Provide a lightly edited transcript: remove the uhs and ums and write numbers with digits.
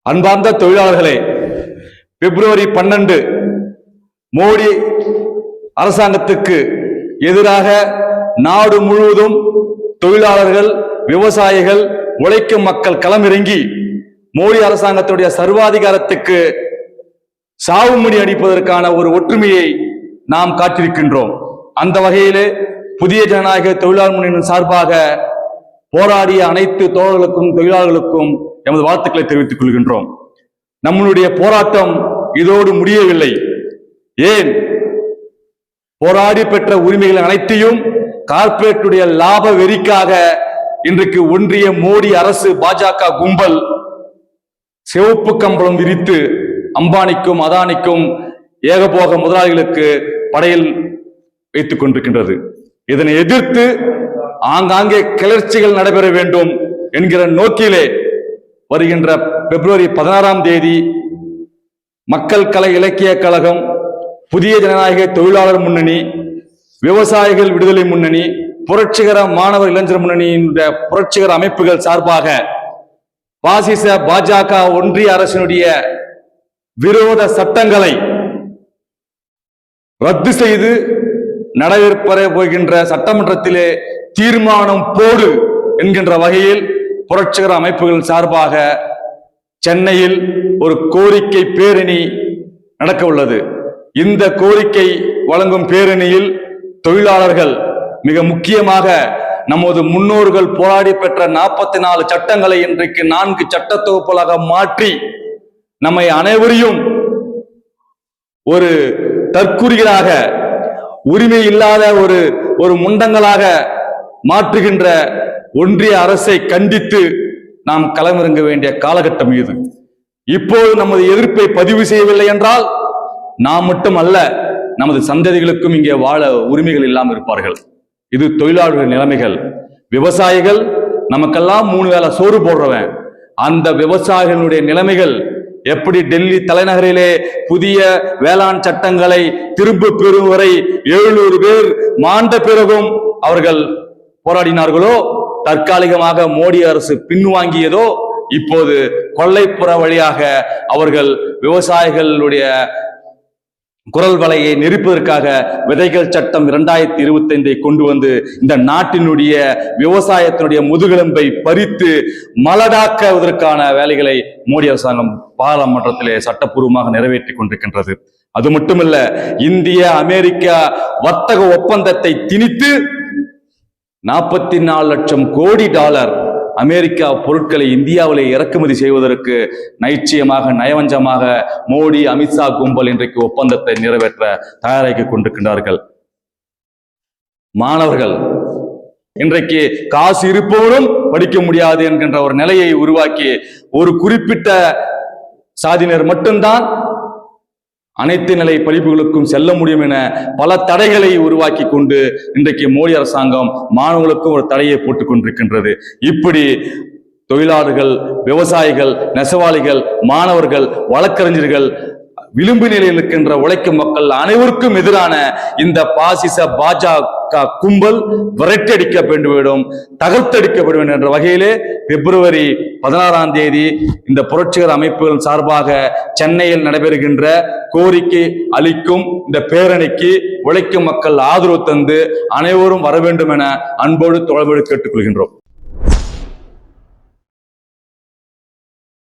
அன்பார்ந்த தொழிலாளர்களே, பிப்ரவரி 12 மோடி அரசாங்கத்துக்கு எதிராக நாடு முழுவதும் தொழிலாளர்கள், விவசாயிகள், உழைக்கும் மக்கள் களமிறங்கி மோடி அரசாங்கத்துடைய சர்வாதிகாரத்துக்கு சாவுமணி அடிப்பதற்கான ஒரு ஒற்றுமையை நாம் காட்டியிருக்கின்றோம். அந்த வகையிலே புதிய ஜனநாயக தொழிலாளர் முன்னணியின் சார்பாக போராடிய அனைத்து தோழர்களுக்கும் தொழிலாளர்களுக்கும் எமது வாழ்த்துக்களை தெரிவித்துக் கொள்கின்றோம். நம்மளுடைய போராட்டம் இதோடு முடியவில்லை. ஏன்? போராடி பெற்ற உரிமைகள் அனைத்தையும் கார்ப்பரேட்டுடைய லாப வெறிக்காக இன்றைக்கு ஒன்றிய மோடி அரசு பாஜக கும்பல் சிவப்பு கம்பளம் விரித்து அம்பானிக்கும் அதானிக்கும் ஏகபோக முதலாளிகளுக்கு படையில் வைத்துக் கொண்டிருக்கின்றது. இதனை எதிர்த்து ஆங்காங்கே கிளர்ச்சிகள் நடைபெற வேண்டும் என்கிற நோக்கிலே வருகின்ற பிப்ரவரி 16 மக்கள் கலை இலக்கிய கழகம், புதிய ஜனநாயக தொழிலாளர் முன்னணி, விவசாயிகள் விடுதலை முன்னணி, புரட்சிகர மாணவர் இளைஞர் முன்னணியின் புரட்சிகர அமைப்புகள் சார்பாக பாசிச பாஜக ஒன்றிய அரசினுடைய விரோத சட்டங்களை ரத்து செய்து நடைபெற போகின்ற சட்டமன்றத்திலே தீர்மானம் போடு என்கின்ற வகையில் புரட்சிகர அமைப்புகள் சார்பாக சென்னையில் ஒரு கோரிக்கை பேரணி நடக்க உள்ளது. இந்த கோரிக்கை வழங்கும் பேரணியில் தொழிலாளர்கள், மிக முக்கியமாக நமது முன்னோர்கள் போராடி பெற்ற 44 சட்டங்களை இன்றைக்கு 4 சட்ட தொகுப்புகளாக மாற்றி நம்மை அனைவரையும் ஒரு தற்குறிகளாக, உரிமை இல்லாத ஒரு முண்டங்களாக மாற்றுகின்ற ஒன்றிய அரசை கண்டித்து நாம் களமிறங்க வேண்டிய காலகட்டம் இது. இப்போது நமது எதிர்ப்பை பதிவு செய்யவில்லை என்றால் நாம் மட்டும் அல்ல, நமது சந்ததிகளுக்கும் இங்கே வாழ உரிமைகள் இல்லாமல் இருப்பார்கள். இது தொழிலாளர்கள் நிலைமைகள். விவசாயிகள், நமக்கெல்லாம் 3 வேளை சோறு போடுறவன், அந்த விவசாயிகளுடைய நிலைமைகள் எப்படி டெல்லி தலைநகரிலே புதிய வேளாண் சட்டங்களை திரும்ப பெறும் வரை 700 பேர் மாண்ட பிறகும் அவர்கள் போராடினார்களோ, தற்காலிகமாக மோடி அரசு பின்வாங்கியதோ, இப்போது கொல்லைப்புற வழியாக அவர்கள் விவசாயிகளுடைய குரல் வலையை நெரிப்பதற்காக விதைகள் சட்டம் 2025 கொண்டு வந்து இந்த நாட்டினுடைய விவசாயத்தினுடைய முதுகெலும்பை பறித்து மலடாக்குவதற்கான வேலைகளை மோடி அரசாங்கம் பாராளுமன்றத்திலே சட்டப்பூர்வமாக நிறைவேற்றி கொண்டிருக்கின்றது. அது மட்டுமல்ல, இந்திய அமெரிக்கா வர்த்தக ஒப்பந்தத்தை திணித்து $44 லட்சம் கோடி அமெரிக்கா பொருட்களை இந்தியாவிலே இறக்குமதி செய்வதற்கு நிச்சயமாக நயவஞ்சமாக மோடி, அமித்ஷா கும்பல் இன்றைக்கு ஒப்பந்தத்தை நிறைவேற்ற தயாராகி கொண்டிருக்கின்றார்கள். மாணவர்கள் இன்றைக்கு காசு இருப்பவரும் படிக்க முடியாது என்கின்ற ஒரு நிலையை உருவாக்கி ஒரு குறிப்பிட்ட சாதியினர் மட்டும்தான் அனைத்து நிலை படிப்புகளுக்கும் செல்ல முடியும் என பல தடைகளை உருவாக்கி கொண்டு இன்றைக்கு மோடி அரசாங்கம் மாணவர்களுக்கும் ஒரு தடையை போட்டுக் கொண்டிருக்கின்றது. இப்படி தொழிலாளர்கள், விவசாயிகள், நெசவாளிகள், மாணவர்கள், வழக்கறிஞர்கள், விளிம்பு நிலையில் இருக்கின்ற உழைக்கும் மக்கள் அனைவருக்கும் எதிரான இந்த பாசிச பாஜக கும்பல் விரட்டடிக்க வேண்டும், தகர்த்தடிக்க வேண்டும் என்ற வகையிலே பிப்ரவரி 16 இந்த புரட்சிகர அமைப்புகள் சார்பாக சென்னையில் நடைபெறுகின்ற கோரிக்கை அளிக்கும் இந்த பேரணிக்கு உழைக்கும் மக்கள் ஆதரவு தந்து அனைவரும் வர வேண்டும் என அன்போடு தொடர்பு கேட்டுக்கொள்கின்றோம்.